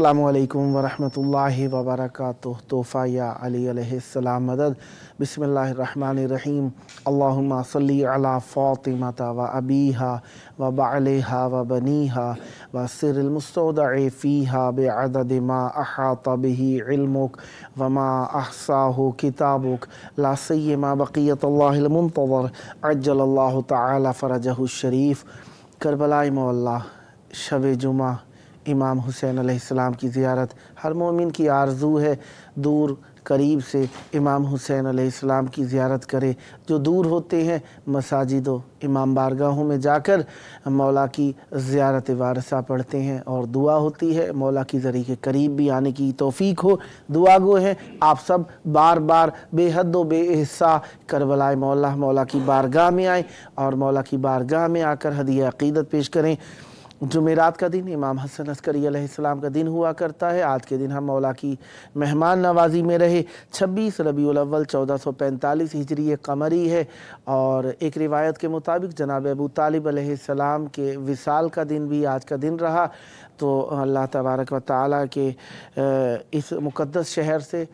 अस्सलामु अलैकुम वरहमतुल्लाहि वबरकातुह। तोहफ़ा या अली अलैहिस्सलाम मदद। बिस्मिल्लाहिर्रहमानिर्रहीम। अल्लाहुम्मा सल्ली अला फ़ातिमता व अबीहा व बअलिहा व बनीहा व सिर्रिल मुस्तौदअ फ़ीहा बिअददि मा अहाता बिही इल्मुक व मा अहसाहु किताबुक ला सिय्यमा बक़ियतुल्लाहिल मुंतज़र अज्जलल्लाहु तआला फ़रजहु शरीफ। करबला मौला शब जुमा इमाम हुसैन अलैहिस्सलाम की ज़ियारत हर मोमिन की आरज़ू है। दूर करीब से इमाम हुसैन अलैहिस्सलाम की ज़ियारत करे। जो दूर होते हैं मसाजिदों इमाम बारगाहों में जाकर मौला की ज़ियारत वारसा पढ़ते हैं और दुआ होती है मौला की ज़रिए के करीब भी आने की तौफ़ीक हो। दुआ गो हैं आप सब बार बार बेहद व बेहिस्सा करबला मौला की बारगाह में आएँ और मौला की बारगाह में आकर हदिया अक़ीदत पेश करें। जुमेरात का दिन इमाम हसन अस्करी अलैहिस्सलाम का दिन हुआ करता है। आज के दिन हम मौला की मेहमान नवाजी में रहे। 26 रबीउल अव्वल 1445 हिजरी कमरी है और एक रिवायत के मुताबिक जनाब अबू तालिब अलैहिस्सलाम के विसाल का दिन भी आज का दिन रहा। तो अल्लाह तबारक व तआला के इस मुक़द्दस शहर से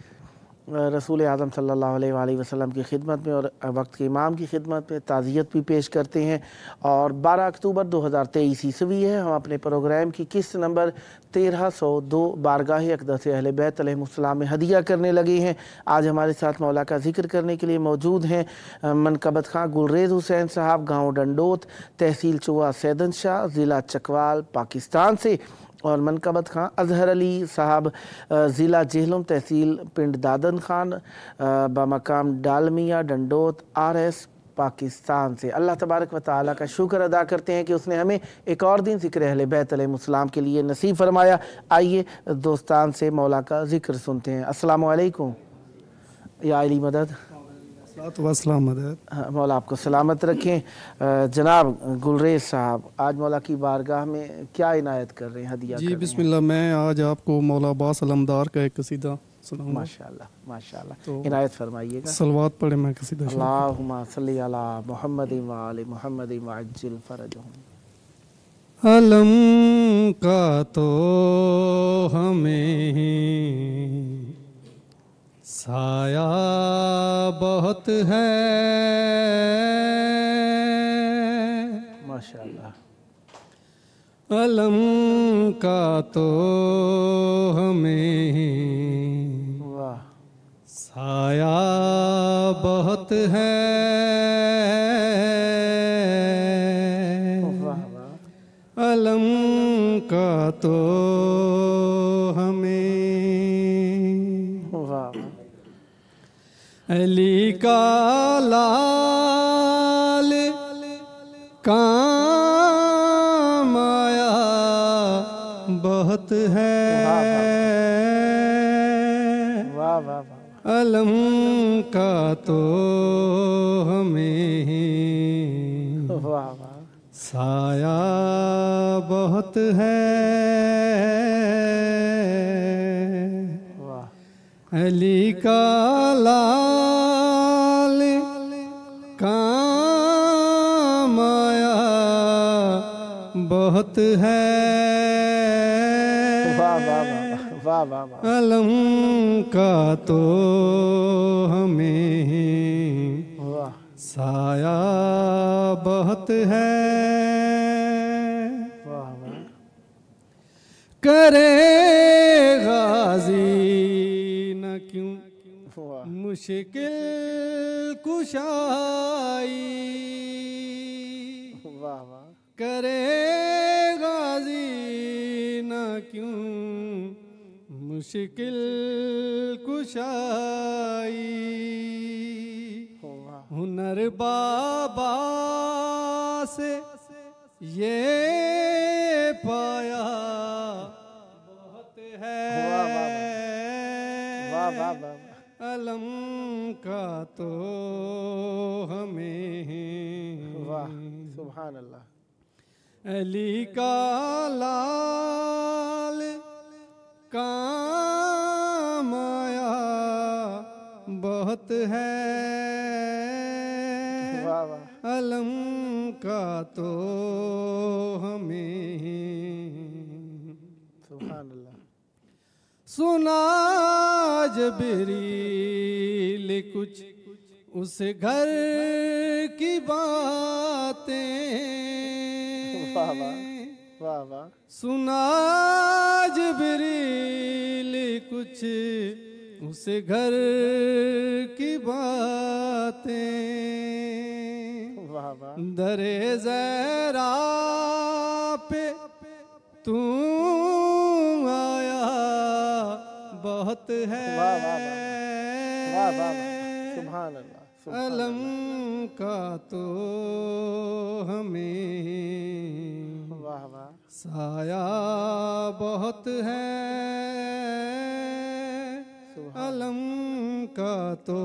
रसूल आज़म सल्लल्लाहु अलैहि वसल्लम की खिदमत में और वक्त के इमाम की खिदमत में ताज़ियत भी पेश करते हैं। और 12 अक्टूबर 2023 ईस्वी है। हम अपने प्रोग्राम की किस्त नंबर 1302 बारगाह अक़दस अहले बैत अलैहिमुस्सलाम में हदिया करने लगे हैं। आज हमारे साथ मौला का ज़िक्र करने के लिए मौजूद हैं मनकबत खां गुलरेज़ हुसैन साहब, गाँव डंडोत, तहसील चुआ सैदन शाह, ज़िला चकवाल, पाकिस्तान से, और मनकबत खां अज़हर अली साहब, ज़िला जेहलम, तहसील पिंड दादन खान, बमकाम डालमिया डंडोत, RS पाकिस्तान से। अल्लाह तबारक व तआला का शुक्र अदा करते हैं कि उसने हमें एक और दिन ज़िक्र अहले बैत अलैहिमुस्सलाम के लिए नसीब फरमाया। आइए दोस्तान से मौला का ज़िक्र सुनते हैं। अस्सलामु अलैकुम या अली मदद। मदद। मौला आपको सलामत रखें। जनाब गुलरेज़ साहब, आज मौला की बारगाह में क्या इनायत कर रहे हैं, हदिया जी कर रहे हैं? बिस्मिल्लाह, मैं आज आपको मौला अब्बास अलमदार का एक कसीदा सुनाऊंगा। माशाअल्लाह माशाअल्लाह, तो इनायत फरमाइएगा। सलवात पढ़े मैं कसीदा शुरू करता हूं। अल्लाहुम्मा सल्ली अला मुहम्मदिन व आलि मुहम्मदिन व अज्जिल फरजहुम। अलम का तो हमें साया बहुत है, माशाअल्लाह। अलम का तो हमें वाह साया बहुत है, वाह वाह। अलम का तो हमें वाह वाह। अली का लाल काम आया बहुत है, वाह वाह वाह। अलम का तो हमें वाह वाह। साया बहुत है, वाह। अली का लाल काम आया बहुत है, वाह वाह वाह वाह वाह। अलम का तो हमें वाह साया बहुत है, वाह वाह। करे गाजी न क्यों वाह मुश्किल कुशाई, वाह वाह। करे गाजी न क्यों मुश्किल कुशाई, हुनर बाबा से ये पाया बहुत है, वाह वाह वाह। अलम का तो हमें वाह सुभान अल्लाह। अली का लाल काम आया बहुत है, वाह वाह। अलम का तो हमें सुभान अल्लाह। सुना जबरील कुछ उस घर की बातें, वाह वाह वाह वाह। सुना जबरील कुछ उस घर की बातें, वाह वाह। दरे ज़हरा पे तू आया बहुत है, वाह वाह वाह वाह वाह। सुभान अल्लाह, सुभान अलम अल्लाह। का तो हमें वाह वाह। साया बहुत है, अलम का तो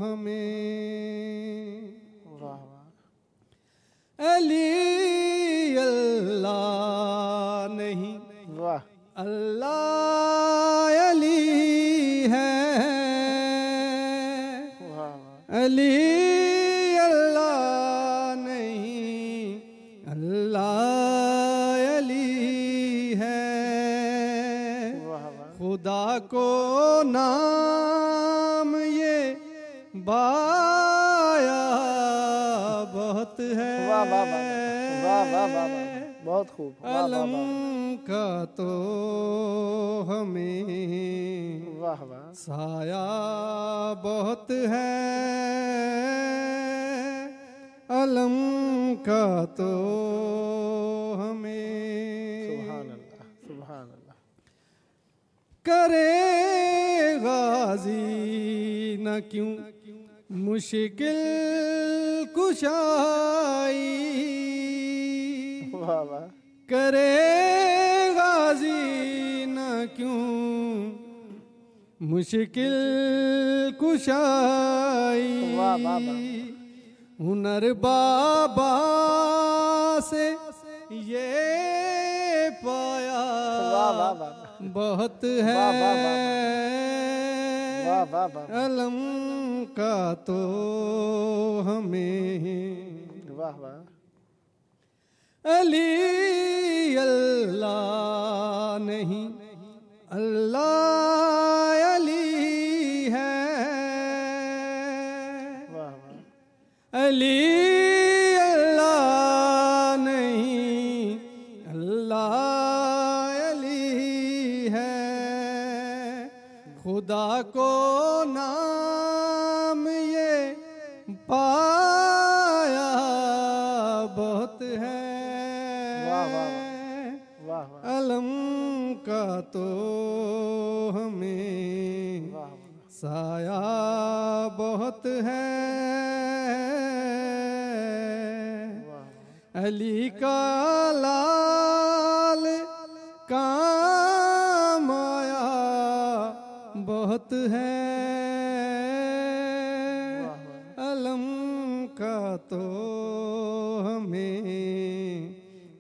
हमें। वाह वाह। अली अल्लाह नहीं, वाह। अल्लाह अली है, वाह वाह। अली अल्लाह नहीं, अल्लाह अली है। वाह वाह। खुदा को नाम ये बाया बहुत है, वाह वाह वाह वाह वाह वाह वाह। बहुत खूब। वाह वाह अलम वाह। का तो हमें वाह वाह। साया बहुत है, अलम का तो हमें। सुभान अल्लाह, सुभान अल्लाह। करे गाजी न क्यों मुश्किल कुशाई, वाह वाह। करे गाजी न क्यों मुश्किल कुशाई, वाह वाह वाह। हुनर बाबा से ये पाया वाह वाह वाह। बहुत है, वाह वाह वाह। वाह वाह वाह। अलम का तो हमें। वाह वाह। अली अल्लाह नहीं, अल्लाह अली है, वाह वाह। अली अल्लाह नहीं, अल्लाह अली है। खुदा को नाम ये पाया बहुत है, वाह वाह वाह वाह। अलम का तो हमें वाह वाह। साया बहुत है, अली का लाल काम आया बहुत है, अलम का तो हमें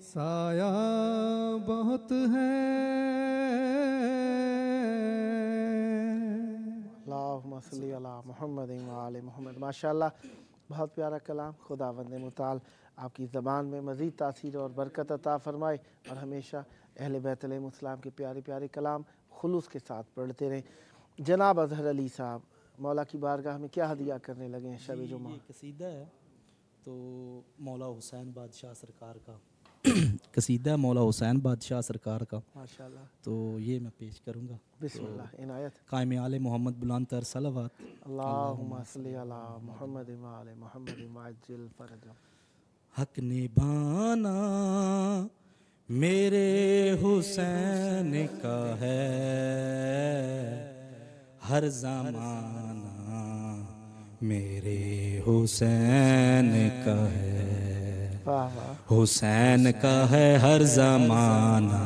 साया बहुत है। अल्लाहुम्मा सल्ली अला मुहम्मद व आले मुहम्मद। माशाअल्लाह, बहुत प्यारा कलाम। खुदावंद मुताल आपकी ज़बान में मज़ीद तासीर और बरकत अता फ़रमाए और हमेशा अहले बैत अलैहिमुस्सलाम के प्यारे प्यारे कलाम खुलूस के साथ पढ़ते रहें। जनाब अज़हर अली साहब, मौला की बारगाह में क्या हदिया करने लगे हैं शब जुमा? ये कसीदा है तो मौला हुसैन बादशाह सरकार का कसीदा है, मौला हुसैन बादशाह सरकार का, माशाअल्लाह। तो ये मैं पेश करूँगा। बिस्मिल्लाह, इनायत। कायम आले मोहम्मद बुलंद तर सलावत। अल्लाहुम्मा सल्ली अला मुहम्मद व आले मुहम्मद वअज्जिल फरजा। हक निभाना मेरे हुसैन का है, हर ज़माना मेरे हुसैन का है, वाह वाह। हुसैन का है हर ज़माना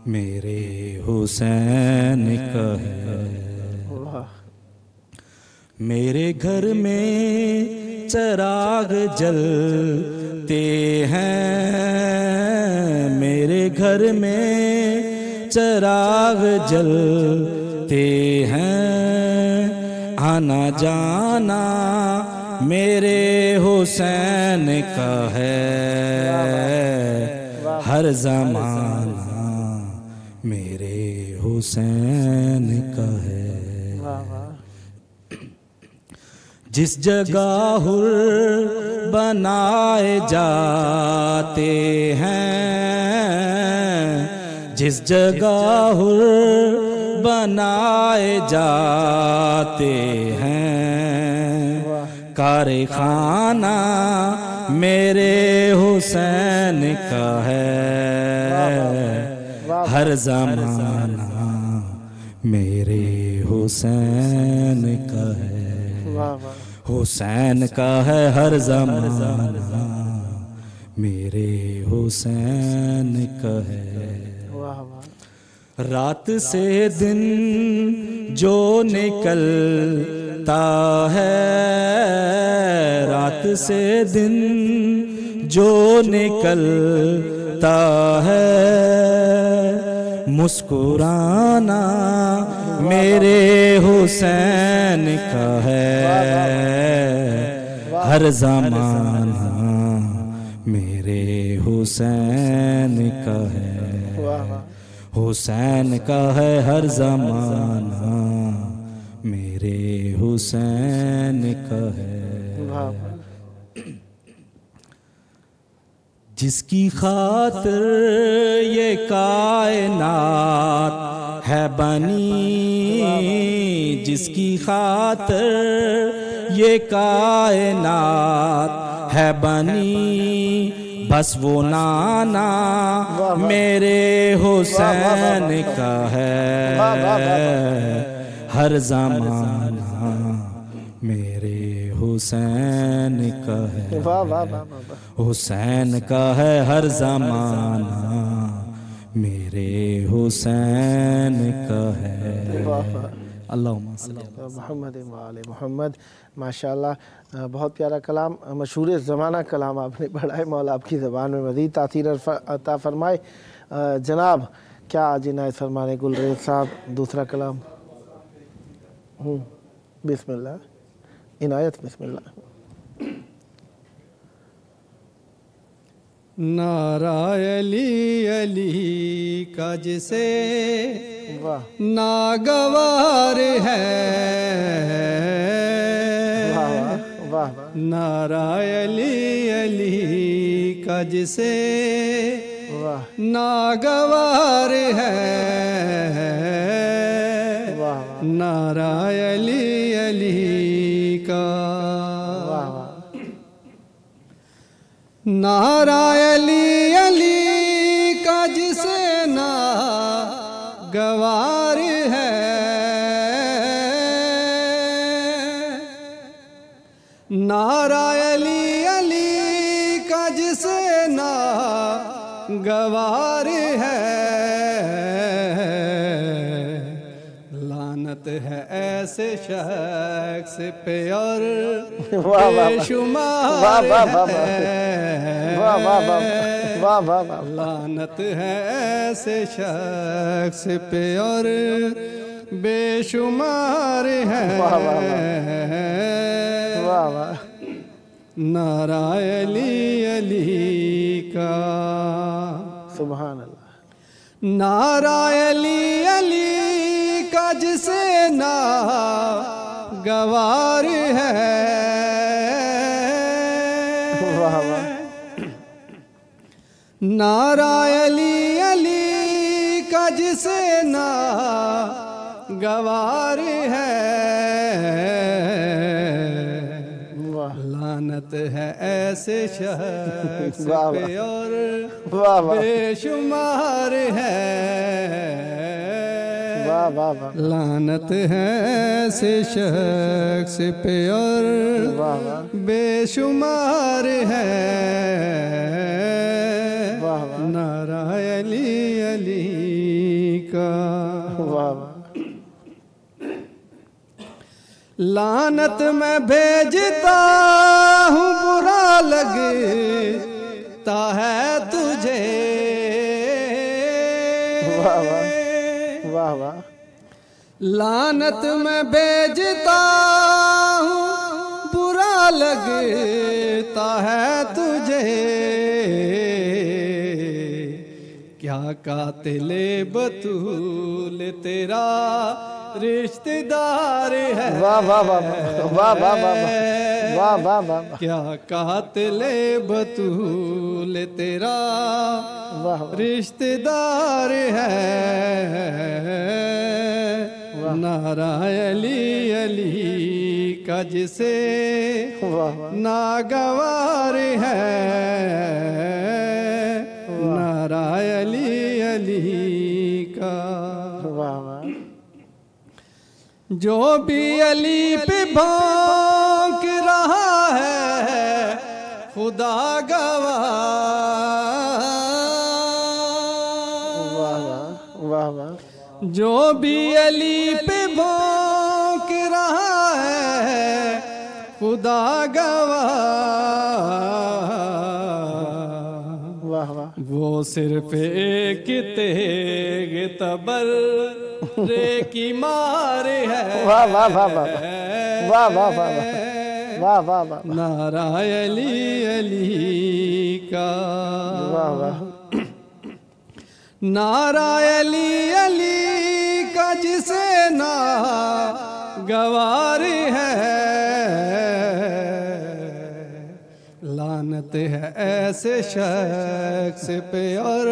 मेरे हुसैन का है। वाह। मेरे घर में चिराग जलते हैं, मेरे घर में चिराग जलते हैं, आना जाना मेरे हुसैन का है, हर ज़माना मेरे हुसैन का है। वाह वाह। जिस जगह हुर बनाए जाते हैं, जिस जगह हुर बनाए जाते हैं, कारखाना मेरे हुसैन का है। हर ज़माना मेरे हुसैन का है। वाह वाह। हुसैन का है हर ज़माना मेरे हुसैन का है। वाह वाह। रात से दिन जो निकलता है, रात से दिन जो निकलता है, मुस्कुराना मेरे हुसैन का है। हर ज़माना मेरे हुसैन का है। वाह वाह। हुसैन का है हर ज़माना मेरे हुसैन का है। वाह वाह। जिसकी खातिर ये कायनात है बनी, जिसकी खातिर ये कायनात है बनी, बस वो नाना मेरे हुसैन का है। हर ज़माना मेरे हुसैन का है। वाह वाह वाह वाह। हुसैन का है हर ज़माना मेरे हुसैन का है। वाह वाह। अल्लाहुम्मा सल्ली अला मोहम्मद व आले मोहम्मद। माशाल्लाह, बहुत प्यारा कलाम, मशहूर ज़माना कलाम आपने पढ़ा है। मौला आपकी ज़बान में मज़ीद तासीर अता फरमाए। जनाब, क्या आज इनायत फरमाने गुलरेज साहब दूसरा कलाम? बिस्मिल्लाह इनायत, बिस्मिल्लाह। नारा अली अली का जिसे वाह नागवार है, वाह वाह वाह वाह। नारा अली अली का जिसे वाह नागवार है, वाह वाह नारा अली अली का। वाह वाह। नारा अली अली का जिसे ना गवार है, नारा अली अली का जिसे ना गवार है, लानत है ऐसे शख्स पे और बेशुमार है, लानत है ऐसे शख्स पे और बेशुमार है। नारा अली अली का। सुभान अल्लाह। नारा अली अली का जिसे ना गवार है, नारा अली अली का जिसे ना गवार है, लानत है ऐसे शख्स पे और बेशुमार है, लानत है ऐसे शख्स पे और बेशुमार है। नारा अली अली का। लानत मैं भेजता हूँ बुरा लगता है तुझे, वाह वाह। लानत मैं भेजता हूँ बुरा लगता है तुझे, क्या कातिले बतूल तेरा रिश्तेदार है। वाह वाह वाह वाह वाह वाह वाह वाह वाह। क्या कातिले बतूल तेरा रिश्तेदार है। नारा अली अली का जिसे नागवार है। नारा अली अली का। जो भी अली पे भौंक रहा है खुदा गवाह। वाह वाह। जो भी अली पे भौंक रहा है खुदा गवाह। वाह वाह। वो सिर्फ एक तेग तबर रे की मार है। वाह वाह वाह वाह वाह वाह वाह वाह वाह वाह। नारा अली अली का। वाह वाह। नारा अली अली का जिसे ना गवार है। लानत है ऐसे शख्स पे और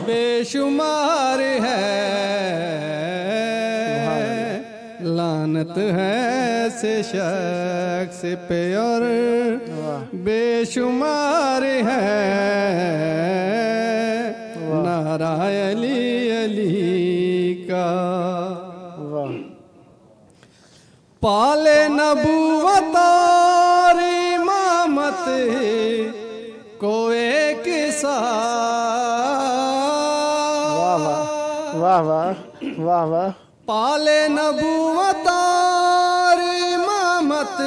बेशुमार है। लानत है ऐसे शख्स पे और बेशुमार है। नारा अली अली का। पाले नबूवत और इमामत को एक साथ। वाह वाह वाह वाह। पाले नबूवत और इमामत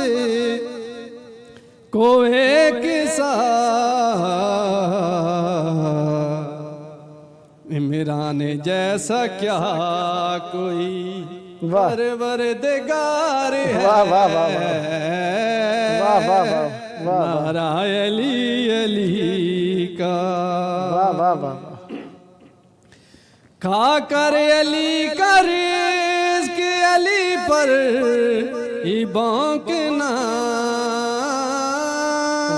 को एक साथ। इमरान जैसा क्या कोई परवरदिगार है। वाह वाह वाह वाह वाह वाह। नारा अली अली का। वाह वाह वाह। खा कर अली का रिज़्क़ अली पर ही भौंकना।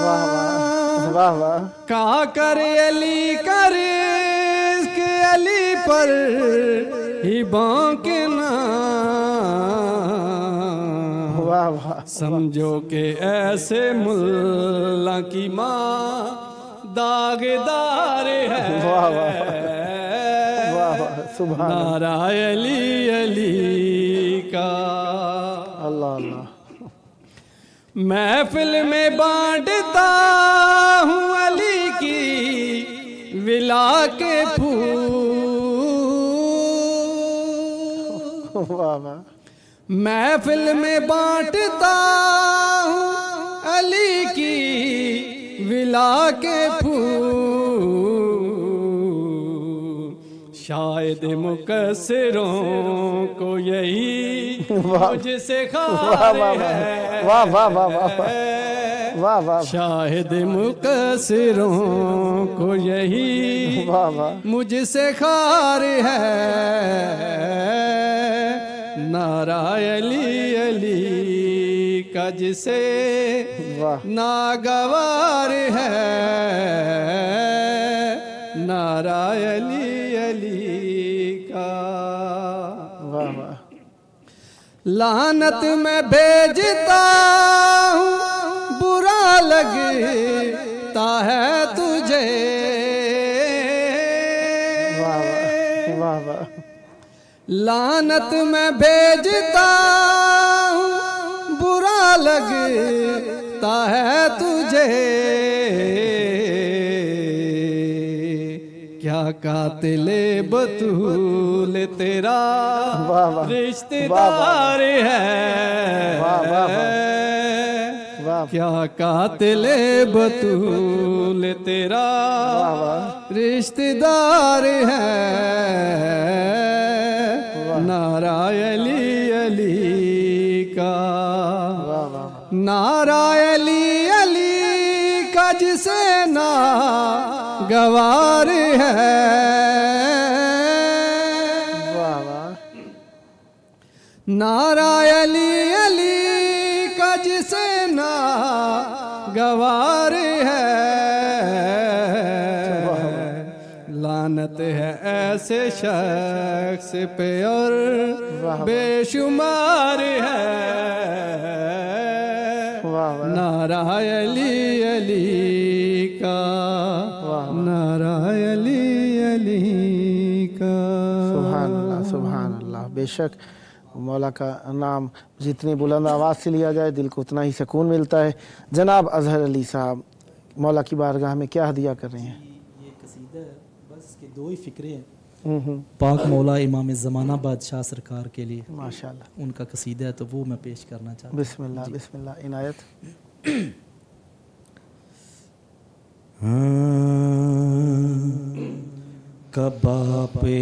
वाह वाह वाह। खा कर अली का रिज़्क़ अली पर ही भौंकना। वाह वाह। समझो कि ऐसे मुल्ला की माँ दागदार है। वाह वाह वाह। सुभान नारा अली अली का। अल्लाह अल्लाह। महफिल में बांटता हूँ अली की विला के फूल। वाह वाह। महफिल में बांटता हूँ अली की विला के फूल। शायद मुकस्सिरों को यही मुझसे खार है। वाह वाह वाह वाह वाह। शायद मुकस्सिरों को यही मुझसे खार है। नारा अली अली का जिसे नागवार है। नारा अली अली का। लानत में भेजता हूँ बुरा लगता है तुझे। लानत में भेजता हूँ बुरा लगता है तुझे। क्या कातिले बतूल तेरा रिश्तेदार है। क्या कातिले बतूल तेरा रिश्तेदार है। नारा अली अली का। नारा अली अली का जिसे ना गवार है। नारा अली अली का जिसे ना गवार है, लानत है ऐसे शख्स पे और बेशुमार है। नारा अली अली का, नारा अली अली का। सुभान अल्लाह, सुभान अल्लाह। बेशक मौला का नाम जितनी बुलंद आवाज़ से लिया जाए दिल को उतना ही सुकून मिलता है। जनाब अजहर अली साहब मौला की बारगाह में क्या हदिया कर रहे हैं? ये कसीदा है, बस इसके दो ही फ़िक्रे हैं। पाक मौला इमाम ज़माना बादशाह सरकार के लिए माशाअल्लाह उनका कसीदा है, तो वो मैं पेश करना चाहता हूँ। बिस्मिल्लाह बिस्मिल्लाह इनायत। कब आप आएंगे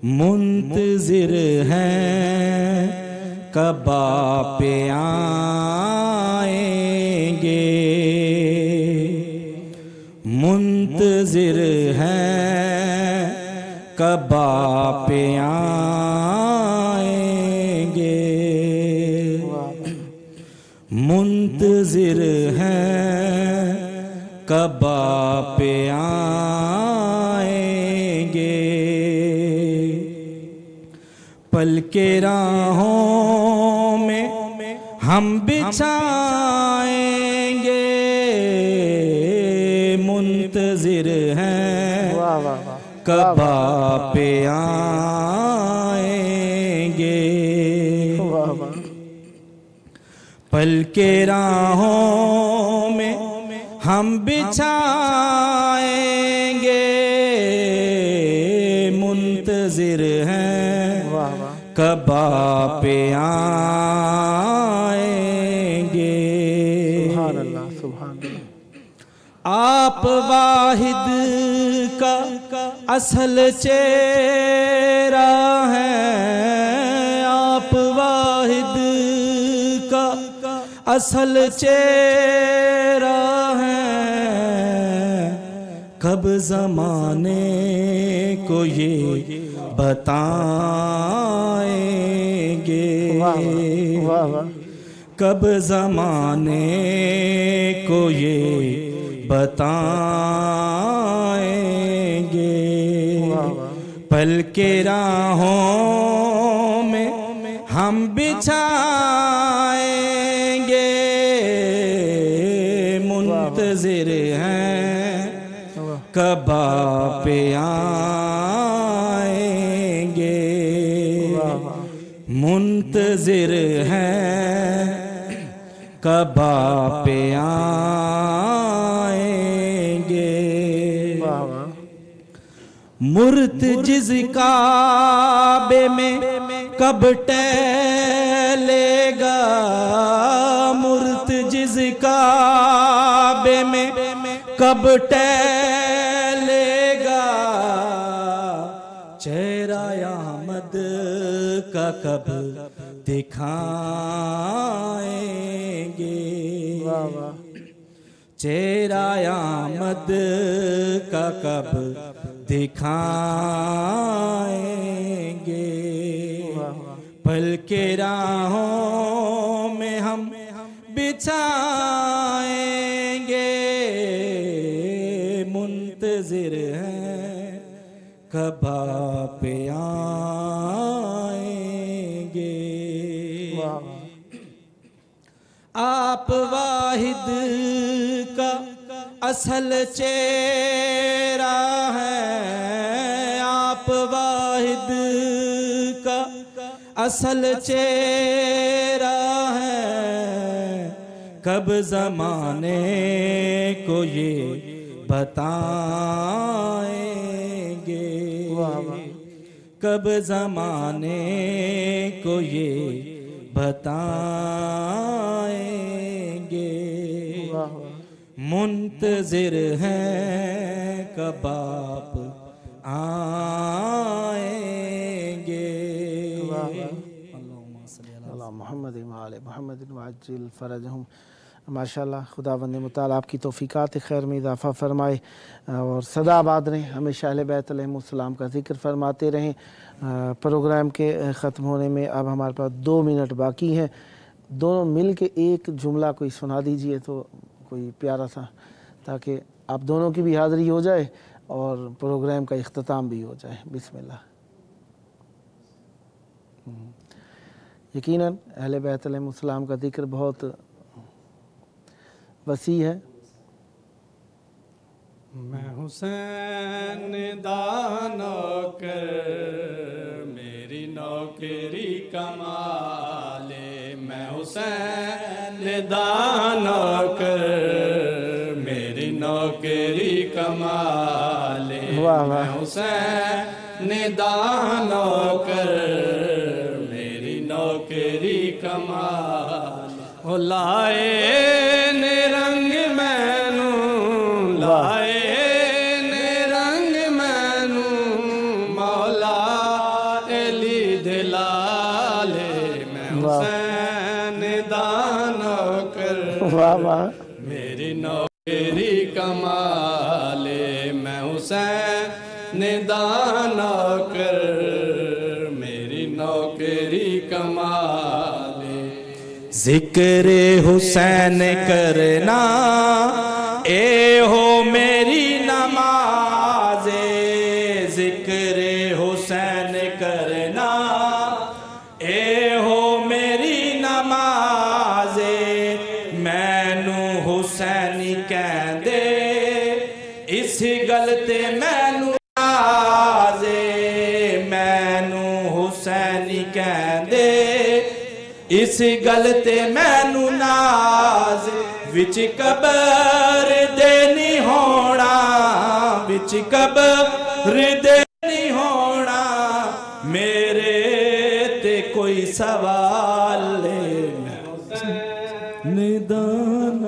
मुंतज़िर हैं, कब आप आएंगे मुंतज़िर हैं, कब आप आएंगे मुंतज़िर हैं, कब आप आएंगे। पल के राहों में हम बिछाएंगे मुंतज़िर हैं, कब आप आएंगे। पल के राहों में हम बिछाएंगे मुंतज़िर हैं, कब आप आएंगे। सुभान अल्लाह, सुभान अल्लाह। आप वाहिद का असल चेहरा है, आप वाहिद का असल चेहरा है, कब ज़माने को ये बताएंगे, कब ज़माने को ये बताएंगे। पल के राहों में हम बिछाएंगे मुंतज़िर हैं, कब आप आएंगे मुंतज़िर हैं, कब आप आएंगे। मुर्तजिज़ काबे में कब टहलेगा, मुर्तजिज़ काबे में कब टहलेगा, चेहरा अहमद का कब दिखाएंगे, चेहरा अहमद का कब दिखाएंगे। पल के राहों में हम बिछाएंगे मुंतज़िर हैं, कब आप आएंगे। आप वाहिद का असल चेहरा है, आप वाहिद का असल चेहरा है, कब ज़माने को ये बताएंगे, कब ज़माने को ये बताएंगे। मुंतज़िर हैं, कब आप आएंगे। अल्लाह मोहम्मद वाले मोहम्मद वाजिल फ़रजहुम माशाल्लाह खुदावंद मुताला आपकी तौफीकात खैर में इजाफ़ा फरमाए और सदा आबाद रहें, हमेशा अहले बैत अलैहिमुस्सलाम का ज़िक्र फरमाते रहें। प्रोग्राम के ख़त्म होने में अब हमारे पास 2 मिनट बाकी हैं। दोनों मिल के एक जुमला कोई सुना दीजिए तो कोई प्यारा सा, ताकि आप दोनों की भी हाज़िरी हो जाए और प्रोग्राम का इख्तिताम भी हो जाए। बिस्मिल्लाह। यकीनन अहले बैत अलैहिमुस्सलाम का ज़िक्र बहुत वसी है। मैं हुसैन दाना कर मेरी नौकरी कमाले, मैं हुसैन दाना कर मेरी नौकरी कमाले, वाह वाह। मैं हुसैन दाना कर मेरी नौकरी कमाले, ओ लाए ने रंग मैनू, लाए ने रंग मैनू मौला अली दिलाले, मैं हुसैन दाना कर वाह वाह। मेरी नौकरी कमाले, मैं हुसैन दाना कर मेरी नौकरी कमाले। जिक्र हुसैन करना ए हो मेरी नमाज़े, जिक्र हुसैन करना ए हो मेरी नमाज़े, मैनू हुसैनी कहंदे इस गल ते मैनू नाज़े, मैनू हुसैनी कहंदे इस गल ते मैनू नाज़, विच कबर दे नहीं होना, विच कबर दे नहीं होना, मेरे ते कोई सवाल निदान।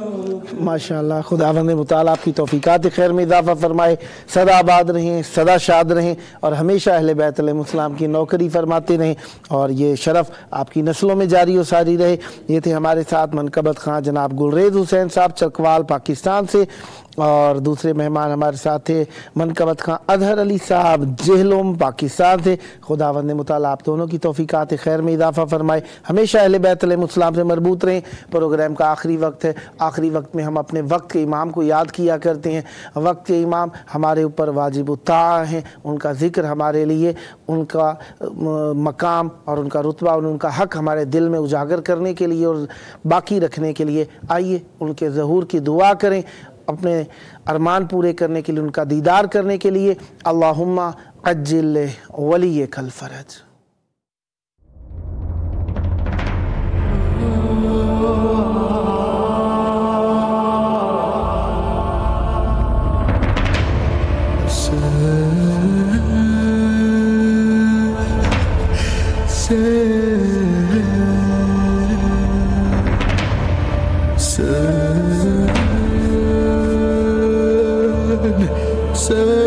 माशाअल्लाह खुदावंद मुताला आपकी तौफीकात खैर में इजाफ़ा फरमाए, सदा आबाद रहें, सदा शाद रहें और हमेशा अहले बैत अलैहिमुस्सलाम की नौकरी फरमाते रहें और ये शरफ़ आपकी नस्लों में जारी और सारी रहे। ये थे हमारे साथ मनकबत खां जनाब गुलरेज़ हुसैन साहब चकवाल पाकिस्तान से, और दूसरे मेहमान हमारे साथ थे मनकबत खां अजहर अली साहब जेहलम पाकिस्तान से। खुदावंद मुताला आप दोनों की तौफीकात खैर में इजाफ़ा फरमाए, हमेशा अहले बैत अलैहिमुस्सलाम से मरबूत रहें। प्रोग्राम का आखिरी वक्त है, आखिरी वक्त में हम अपने वक्त के इमाम को याद किया करते हैं। वक्त के इमाम हमारे ऊपर वाजिब-उत-ताअ हैं, उनका ज़िक्र हमारे लिए, उनका मकाम और उनका रुतबा और उनका हक़ हमारे दिल में उजागर करने के लिए और बाकी रखने के लिए आइए उनके ज़हूर की दुआ करें, अपने अरमान पूरे करने के लिए, उनका दीदार करने के लिए। अल्लाहुम्मा अज्जिल वली कल फरज। Sen